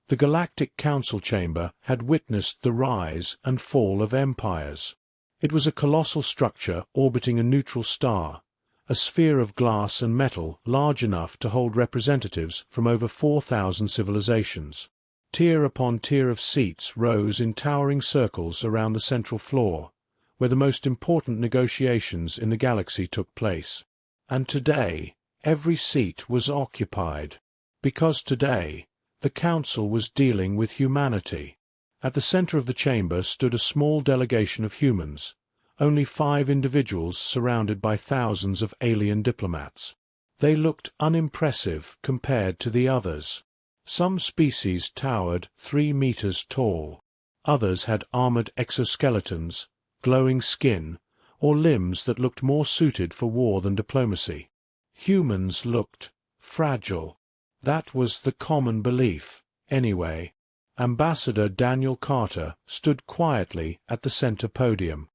The Galactic Council chamber had witnessed the rise and fall of empires. It was a colossal structure orbiting a neutral star, a sphere of glass and metal large enough to hold representatives from over 4,000 civilizations. Tier upon tier of seats rose in towering circles around the central floor, where the most important negotiations in the galaxy took place. And today, every seat was occupied, because today, the Council was dealing with humanity. At the center of the chamber stood a small delegation of humans, only 5 individuals surrounded by thousands of alien diplomats. They looked unimpressive compared to the others. Some species towered 3 meters tall. Others had armored exoskeletons, glowing skin, or limbs that looked more suited for war than diplomacy. Humans looked fragile. That was the common belief, anyway. Ambassador Daniel Carter stood quietly at the center podium.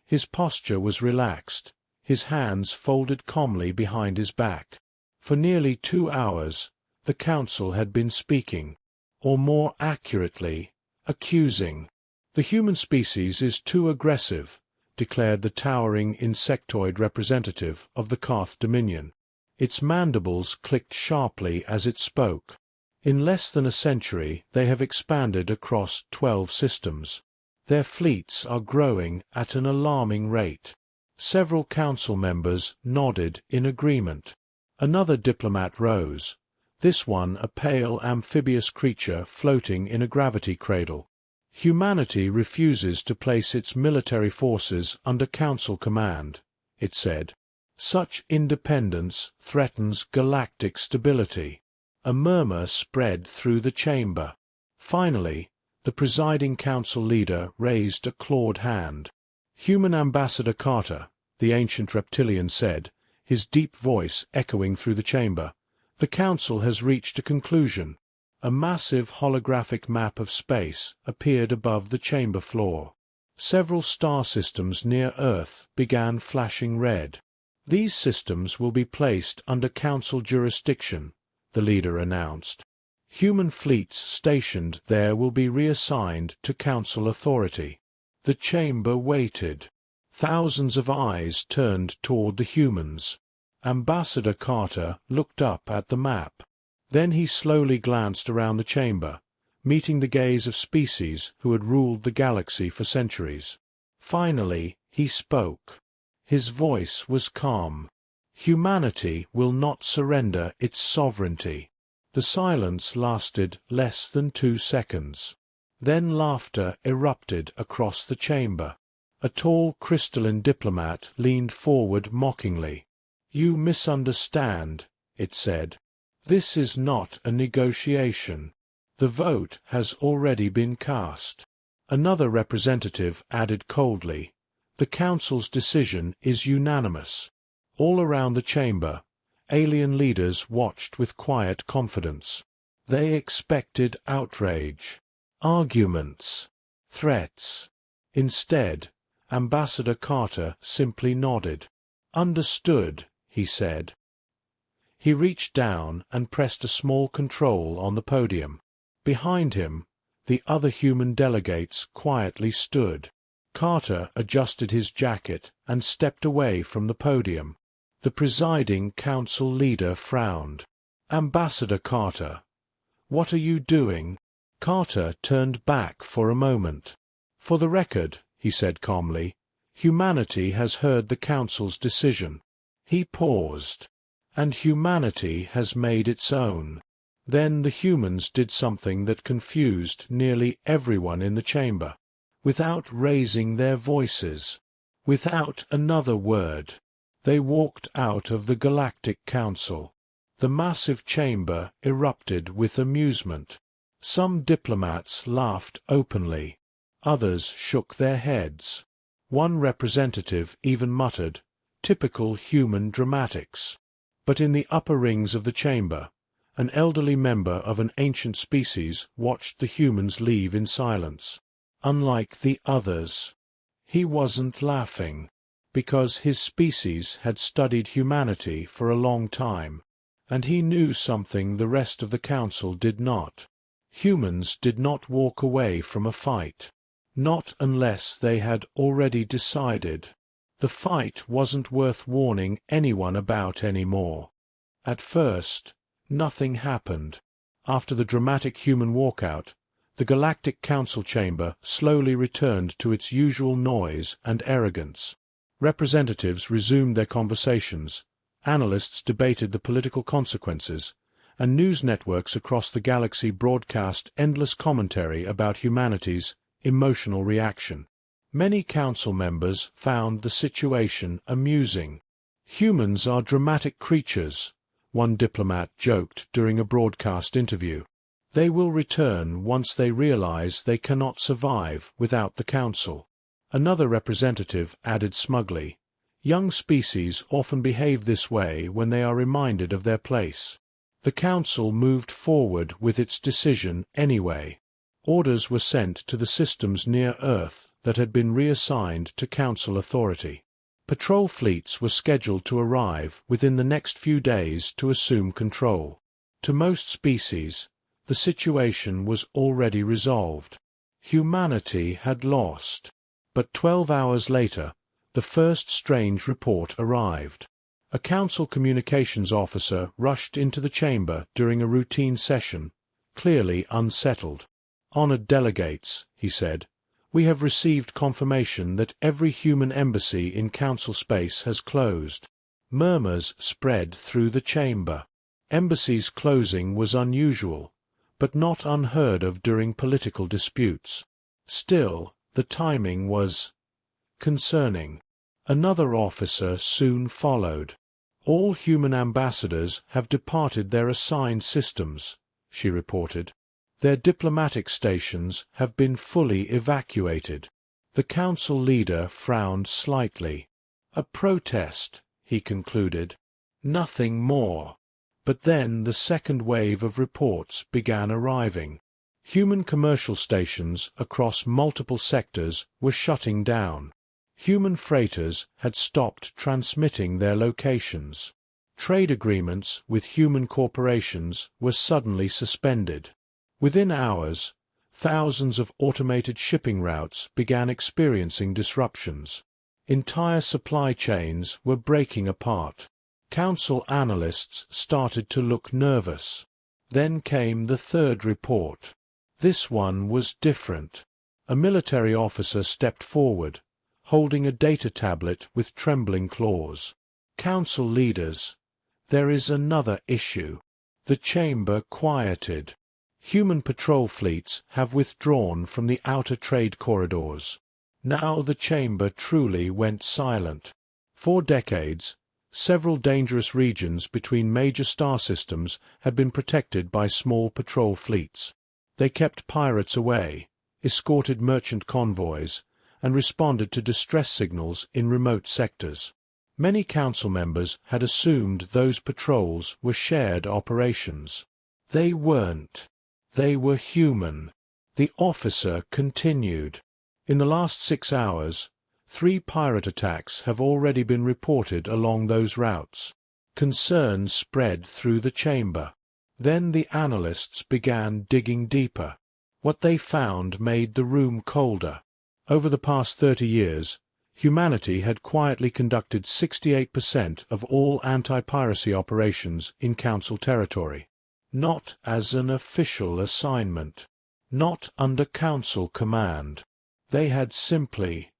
His posture was relaxed, his hands folded calmly behind his back. For nearly 2 hours, the Council had been speaking, or more accurately, accusing. The human species is too aggressive, declared the towering insectoid representative of the Karth Dominion. Its mandibles clicked sharply as it spoke. In less than a century they have expanded across 12 systems. Their fleets are growing at an alarming rate. Several council members nodded in agreement. Another diplomat rose, this one a pale amphibious creature floating in a gravity cradle. Humanity refuses to place its military forces under council command, it said. Such independence threatens galactic stability. A murmur spread through the chamber. Finally, the presiding council leader raised a clawed hand. Human Ambassador Carter, the ancient reptilian said, his deep voice echoing through the chamber, the council has reached a conclusion. A massive holographic map of space appeared above the chamber floor. Several star systems near Earth began flashing red. These systems will be placed under council jurisdiction, the leader announced. Human fleets stationed there will be reassigned to council authority. The chamber waited. Thousands of eyes turned toward the humans. Ambassador Carter looked up at the map. Then he slowly glanced around the chamber, meeting the gaze of species who had ruled the galaxy for centuries. Finally, he spoke. His voice was calm. Humanity will not surrender its sovereignty. The silence lasted less than 2 seconds. Then laughter erupted across the chamber. A tall crystalline diplomat leaned forward mockingly. "You misunderstand," it said. "This is not a negotiation. The vote has already been cast." Another representative added coldly, "The Council's decision is unanimous." All around the chamber, alien leaders watched with quiet confidence. They expected outrage, arguments, threats. Instead, Ambassador Carter simply nodded. "Understood," he said. He reached down and pressed a small control on the podium. Behind him, the other human delegates quietly stood. Carter adjusted his jacket and stepped away from the podium. The presiding council leader frowned. "Ambassador Carter, what are you doing?" Carter turned back for a moment. "For the record," he said calmly, "humanity has heard the council's decision." He paused. "And humanity has made its own." Then the humans did something that confused nearly everyone in the chamber. Without raising their voices, without another word, they walked out of the Galactic Council. The massive chamber erupted with amusement. Some diplomats laughed openly. Others shook their heads. One representative even muttered, "Typical human dramatics." But in the upper rings of the chamber, an elderly member of an ancient species watched the humans leave in silence. Unlike the others, he wasn't laughing, because his species had studied humanity for a long time, and he knew something the rest of the council did not. Humans did not walk away from a fight. Not unless they had already decided. The fight wasn't worth warning anyone about anymore. At first, nothing happened. After the dramatic human walkout, the Galactic Council chamber slowly returned to its usual noise and arrogance. Representatives resumed their conversations, analysts debated the political consequences, and news networks across the galaxy broadcast endless commentary about humanity's emotional reaction. Many council members found the situation amusing. "Humans are dramatic creatures," one diplomat joked during a broadcast interview. "They will return once they realize they cannot survive without the council." Another representative added smugly, "Young species often behave this way when they are reminded of their place." The council moved forward with its decision anyway. Orders were sent to the systems near Earth that had been reassigned to council authority. Patrol fleets were scheduled to arrive within the next few days to assume control. To most species, the situation was already resolved. Humanity had lost. But 12 hours later, the first strange report arrived. A council communications officer rushed into the chamber during a routine session, clearly unsettled. "Honored delegates," he said, "we have received confirmation that every human embassy in council space has closed." Murmurs spread through the chamber. Embassies closing was unusual, but not unheard of during political disputes. Still, the timing was concerning. Another officer soon followed. "All human ambassadors have departed their assigned systems," she reported. "Their diplomatic stations have been fully evacuated." The council leader frowned slightly. "A protest," he concluded. "Nothing more." But then the second wave of reports began arriving. Human commercial stations across multiple sectors were shutting down. Human freighters had stopped transmitting their locations. Trade agreements with human corporations were suddenly suspended. Within hours, thousands of automated shipping routes began experiencing disruptions. Entire supply chains were breaking apart. Council analysts started to look nervous. Then came the third report. This one was different. A military officer stepped forward, holding a data tablet with trembling claws. "Council leaders, there is another issue." The chamber quieted. Human patrol fleets have withdrawn from the outer trade corridors. Now the chamber truly went silent. For decades, several dangerous regions between major star systems had been protected by small patrol fleets. They kept pirates away, escorted merchant convoys, and responded to distress signals in remote sectors. Many council members had assumed those patrols were shared operations. They weren't. They were human. The officer continued. "In the last 6 hours, 3 pirate attacks have already been reported along those routes." Concern spread through the chamber. Then the analysts began digging deeper. What they found made the room colder. Over the past 30 years, humanity had quietly conducted 68% of all anti-piracy operations in Council territory. Not as an official assignment. Not under Council command. They had simply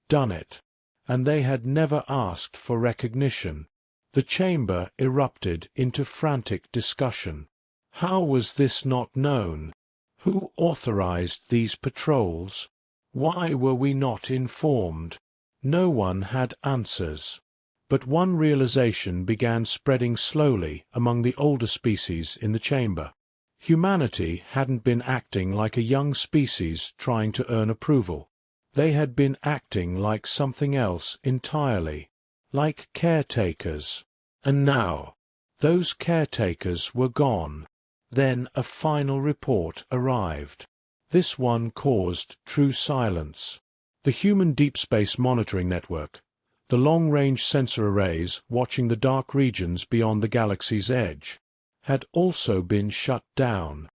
done it. And they had never asked for recognition. The chamber erupted into frantic discussion. How was this not known? Who authorized these patrols? Why were we not informed? No one had answers. But one realization began spreading slowly among the older species in the chamber. Humanity hadn't been acting like a young species trying to earn approval. They had been acting like something else entirely, like caretakers. And now, those caretakers were gone. Then a final report arrived. This one caused true silence. The Human Deep Space Monitoring Network, the long-range sensor arrays watching the dark regions beyond the galaxy's edge, had also been shut down.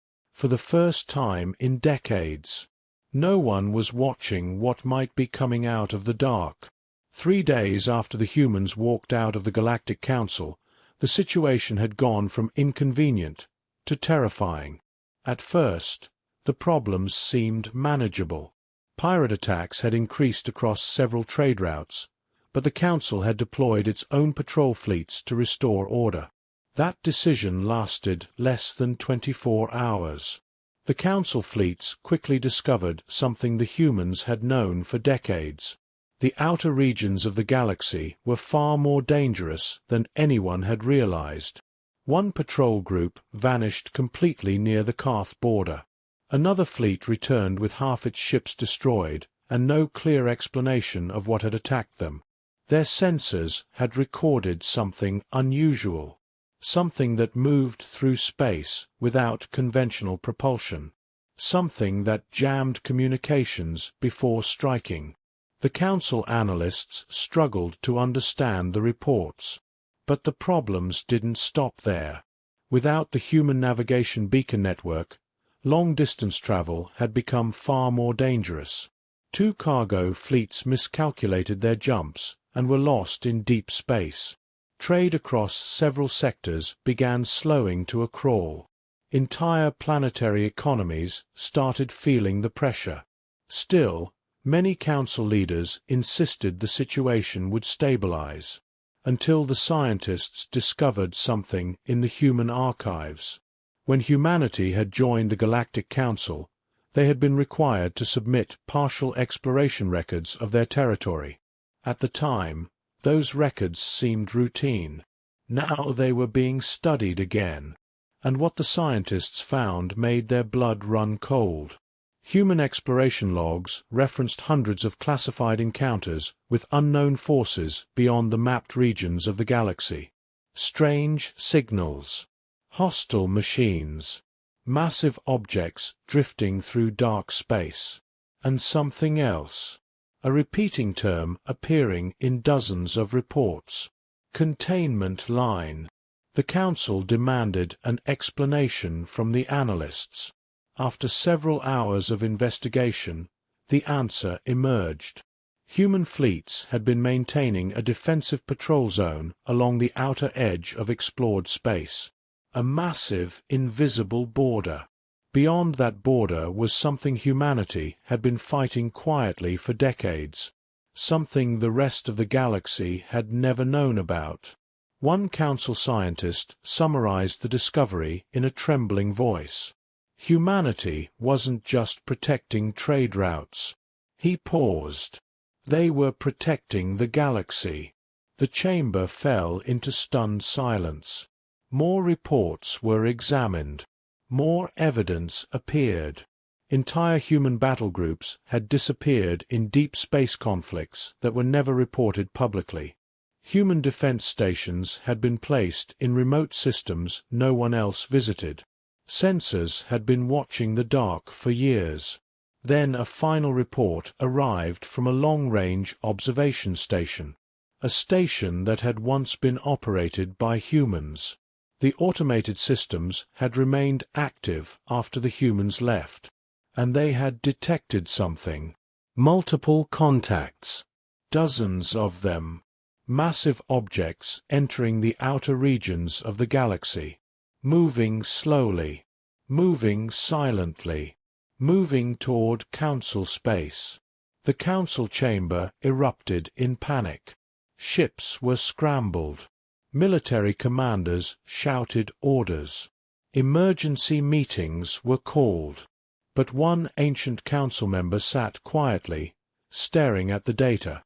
for the first time in decades. No one was watching what might be coming out of the dark. 3 days after the humans walked out of the Galactic Council, the situation had gone from inconvenient to terrifying. At first, the problems seemed manageable. Pirate attacks had increased across several trade routes, but the Council had deployed its own patrol fleets to restore order. That decision lasted less than 24 hours. The Council fleets quickly discovered something the humans had known for decades. The outer regions of the galaxy were far more dangerous than anyone had realized. One patrol group vanished completely near the Karth border. Another fleet returned with half its ships destroyed and no clear explanation of what had attacked them. Their sensors had recorded something unusual, something that moved through space without conventional propulsion, something that jammed communications before striking. The Council analysts struggled to understand the reports. But the problems didn't stop there. Without the human navigation beacon network, long-distance travel had become far more dangerous. 2 cargo fleets miscalculated their jumps and were lost in deep space. Trade across several sectors began slowing to a crawl. Entire planetary economies started feeling the pressure. Still, many Council leaders insisted the situation would stabilize, until the scientists discovered something in the human archives. When humanity had joined the Galactic Council, they had been required to submit partial exploration records of their territory. At the time, those records seemed routine. Now they were being studied again, and what the scientists found made their blood run cold. Human exploration logs referenced hundreds of classified encounters with unknown forces beyond the mapped regions of the galaxy. Strange signals, hostile machines, massive objects drifting through dark space, and something else, a repeating term appearing in dozens of reports. Containment line. The Council demanded an explanation from the analysts. After several hours of investigation, the answer emerged. Human fleets had been maintaining a defensive patrol zone along the outer edge of explored space. A massive, invisible border. Beyond that border was something humanity had been fighting quietly for decades. Something the rest of the galaxy had never known about. One Council scientist summarized the discovery in a trembling voice. Humanity wasn't just protecting trade routes. He paused. They were protecting the galaxy. The chamber fell into stunned silence. More reports were examined. More evidence appeared. Entire human battle groups had disappeared in deep space conflicts that were never reported publicly. Human defense stations had been placed in remote systems no one else visited. Sensors had been watching the dark for years. Then a final report arrived from a long-range observation station, a station that had once been operated by humans. The automated systems had remained active after the humans left, and they had detected something. Multiple contacts, dozens of them, massive objects entering the outer regions of the galaxy. Moving slowly, moving silently, moving toward Council space. The Council chamber erupted in panic. Ships were scrambled. Military commanders shouted orders. Emergency meetings were called. But one ancient Council member sat quietly, staring at the data.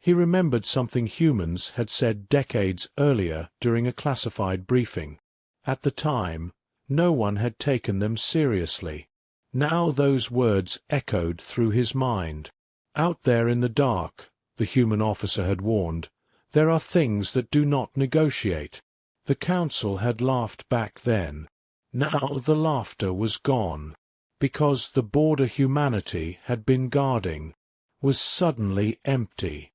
He remembered something humans had said decades earlier during a classified briefing. At the time, no one had taken them seriously. Now those words echoed through his mind. Out there in the dark, the human officer had warned, there are things that do not negotiate. The Council had laughed back then. Now the laughter was gone, because the border humanity had been guarding was suddenly empty.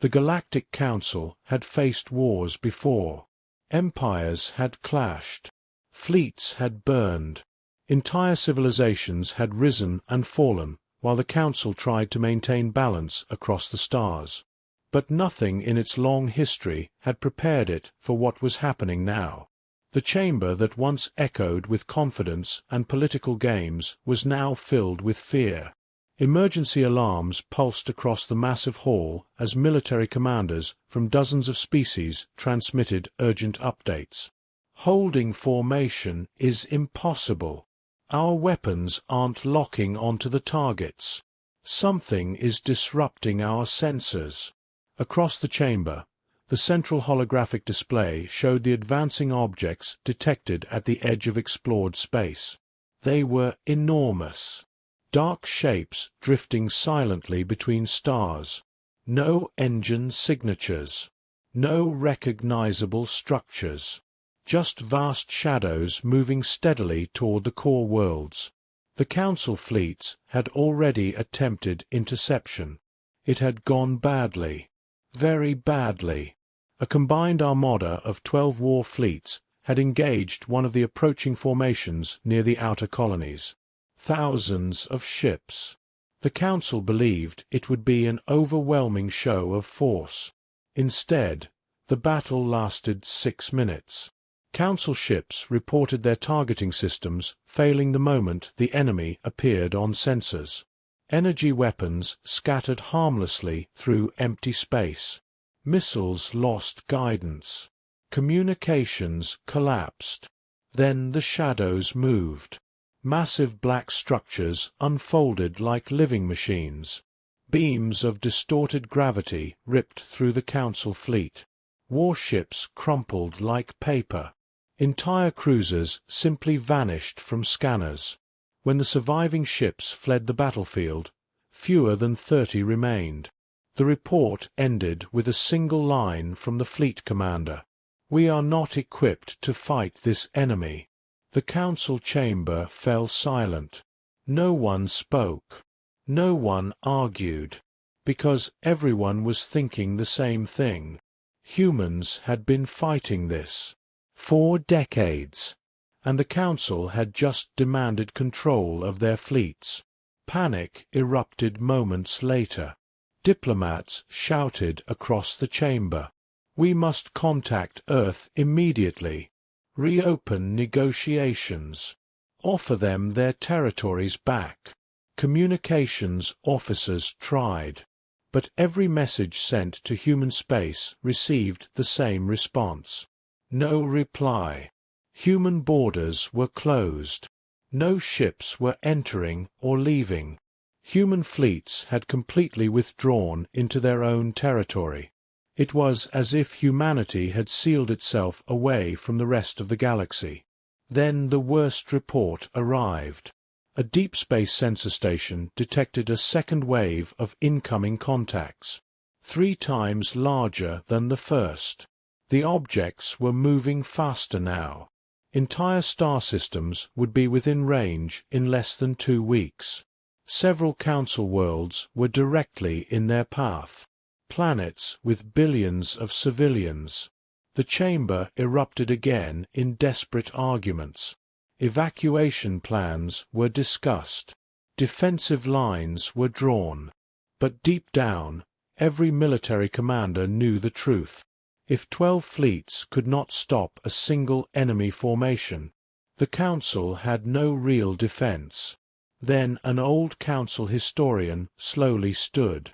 The Galactic Council had faced wars before. Empires had clashed. Fleets had burned. Entire civilizations had risen and fallen, while the Council tried to maintain balance across the stars. But nothing in its long history had prepared it for what was happening now. The chamber that once echoed with confidence and political games was now filled with fear. Emergency alarms pulsed across the massive hall as military commanders from dozens of species transmitted urgent updates. Holding formation is impossible. Our weapons aren't locking onto the targets. Something is disrupting our sensors. Across the chamber, the central holographic display showed the advancing objects detected at the edge of explored space. They were enormous. Dark shapes drifting silently between stars. No engine signatures. No recognizable structures. Just vast shadows moving steadily toward the core worlds. The Council fleets had already attempted interception. It had gone badly. Very badly. A combined armada of 12 war fleets had engaged one of the approaching formations near the outer colonies. Thousands of ships. The Council believed it would be an overwhelming show of force. Instead, the battle lasted 6 minutes. Council ships reported their targeting systems failing the moment the enemy appeared on sensors. Energy weapons scattered harmlessly through empty space. Missiles lost guidance. Communications collapsed. Then the shadows moved. Massive black structures unfolded like living machines. Beams of distorted gravity ripped through the Council fleet. Warships crumpled like paper. Entire cruisers simply vanished from scanners. When the surviving ships fled the battlefield, fewer than 30 remained. The report ended with a single line from the fleet commander. "We are not equipped to fight this enemy." The Council chamber fell silent. No one spoke. No one argued. Because everyone was thinking the same thing. Humans had been fighting this. 4 decades. And the Council had just demanded control of their fleets. Panic erupted moments later. Diplomats shouted across the chamber. "We must contact Earth immediately. Reopen negotiations. Offer them their territories back." Communications officers tried. But every message sent to human space received the same response. No reply. Human borders were closed. No ships were entering or leaving. Human fleets had completely withdrawn into their own territory. It was as if humanity had sealed itself away from the rest of the galaxy. Then the worst report arrived. A deep space sensor station detected a second wave of incoming contacts, 3 times larger than the first. The objects were moving faster now. Entire star systems would be within range in less than 2 weeks. Several Council worlds were directly in their path. Planets with billions of civilians. The chamber erupted again in desperate arguments. Evacuation plans were discussed. Defensive lines were drawn. But deep down, every military commander knew the truth. If 12 fleets could not stop a single enemy formation, the Council had no real defense. Then an old Council historian slowly stood.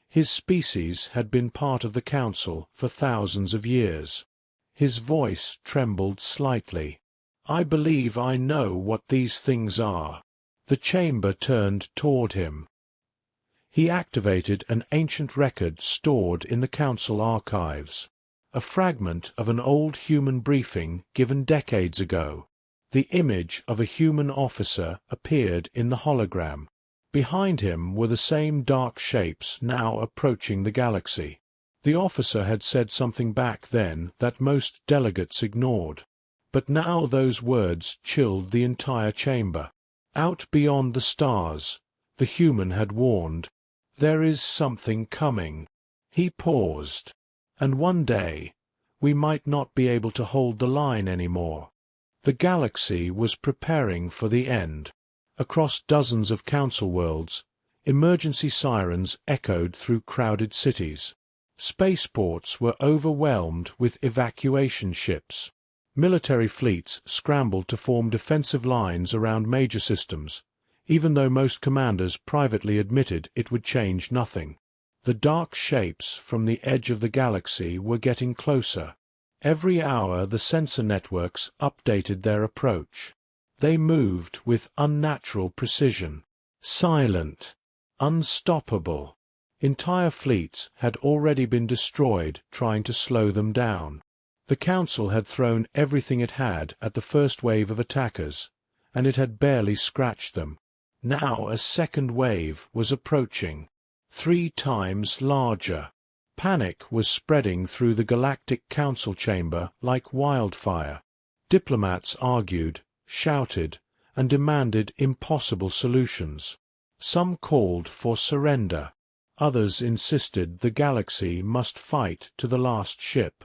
His species had been part of the Council for thousands of years. His voice trembled slightly. "I believe I know what these things are." The chamber turned toward him. He activated an ancient record stored in the Council archives. A fragment of an old human briefing given decades ago. The image of a human officer appeared in the hologram. Behind him were the same dark shapes now approaching the galaxy. The officer had said something back then that most delegates ignored. But now those words chilled the entire chamber. Out beyond the stars, the human had warned, "There is something coming." He paused. "And one day, we might not be able to hold the line anymore." The galaxy was preparing for the end. Across dozens of council worlds, emergency sirens echoed through crowded cities. Spaceports were overwhelmed with evacuation ships. Military fleets scrambled to form defensive lines around major systems, even though most commanders privately admitted it would change nothing. The dark shapes from the edge of the galaxy were getting closer. Every hour the sensor networks updated their approach. They moved with unnatural precision. Silent. Unstoppable. Entire fleets had already been destroyed trying to slow them down. The Council had thrown everything it had at the first wave of attackers, and it had barely scratched them. Now a second wave was approaching, 3 times larger. Panic was spreading through the Galactic Council chamber like wildfire. Diplomats argued, shouted, and demanded impossible solutions. Some called for surrender. Others insisted the galaxy must fight to the last ship.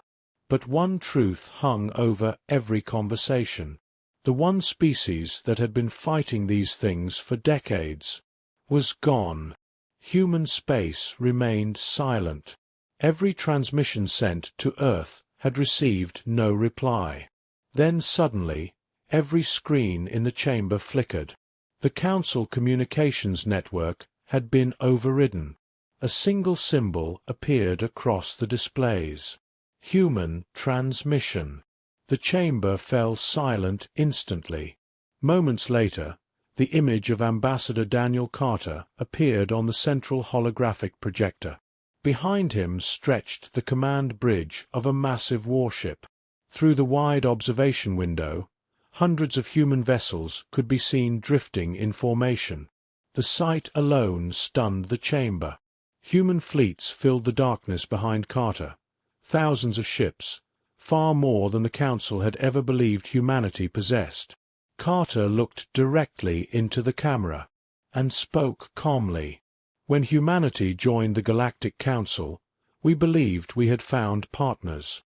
But one truth hung over every conversation. The one species that had been fighting these things for decades was gone. Human space remained silent. Every transmission sent to Earth had received no reply. Then suddenly, every screen in the chamber flickered. The Council communications network had been overridden. A single symbol appeared across the displays. Human transmission. The chamber fell silent instantly. Moments later, the image of Ambassador Daniel Carter appeared on the central holographic projector. Behind him stretched the command bridge of a massive warship. Through the wide observation window, hundreds of human vessels could be seen drifting in formation. The sight alone stunned the chamber. Human fleets filled the darkness behind Carter. Thousands of ships, far more than the Council had ever believed humanity possessed. Carter looked directly into the camera, and spoke calmly. When humanity joined the Galactic Council, we believed we had found partners.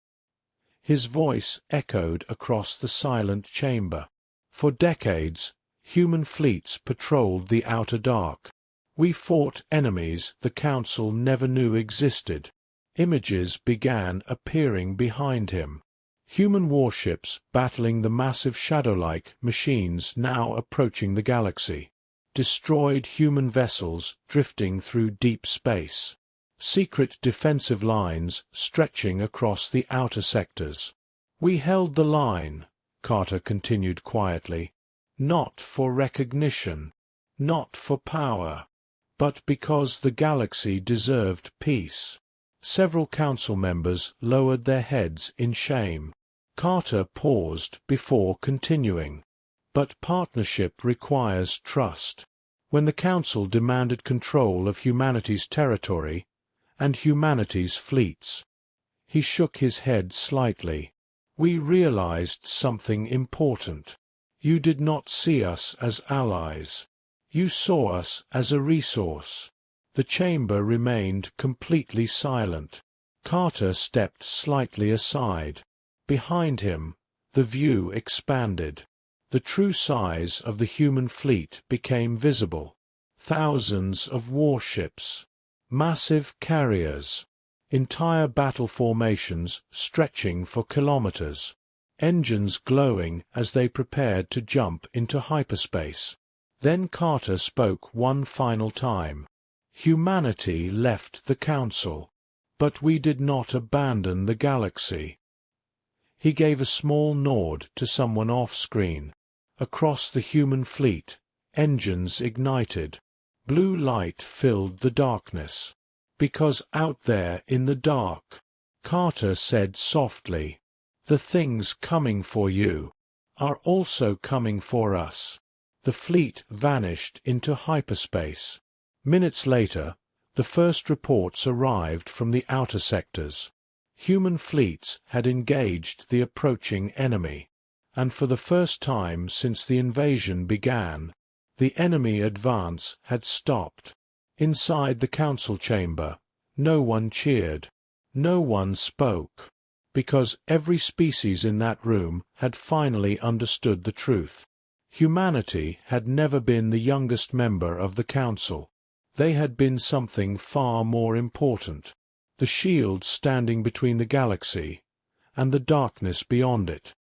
His voice echoed across the silent chamber. For decades, human fleets patrolled the outer dark. We fought enemies the Council never knew existed. Images began appearing behind him. Human warships battling the massive shadow-like machines now approaching the galaxy. Destroyed human vessels drifting through deep space. Secret defensive lines stretching across the outer sectors. We held the line, Carter continued quietly, not for recognition, not for power, but because the galaxy deserved peace. Several council members lowered their heads in shame. Carter paused before continuing. But partnership requires trust. When the Council demanded control of humanity's territory and humanity's fleets, he shook his head slightly. We realized something important. You did not see us as allies. You saw us as a resource. The chamber remained completely silent. Carter stepped slightly aside. Behind him, the view expanded. The true size of the human fleet became visible. Thousands of warships, massive carriers, entire battle formations stretching for kilometers, engines glowing as they prepared to jump into hyperspace. Then Carter spoke one final time. Humanity left the Council, but we did not abandon the galaxy. He gave a small nod to someone off-screen. Across the human fleet, engines ignited. Blue light filled the darkness. Because out there in the dark, Carter said softly, the things coming for you are also coming for us. The fleet vanished into hyperspace. Minutes later, the first reports arrived from the outer sectors. Human fleets had engaged the approaching enemy, and for the first time since the invasion began, the enemy advance had stopped. Inside the council chamber, no one cheered. No one spoke. Because every species in that room had finally understood the truth. Humanity had never been the youngest member of the Council. They had been something far more important. The shield standing between the galaxy and the darkness beyond it.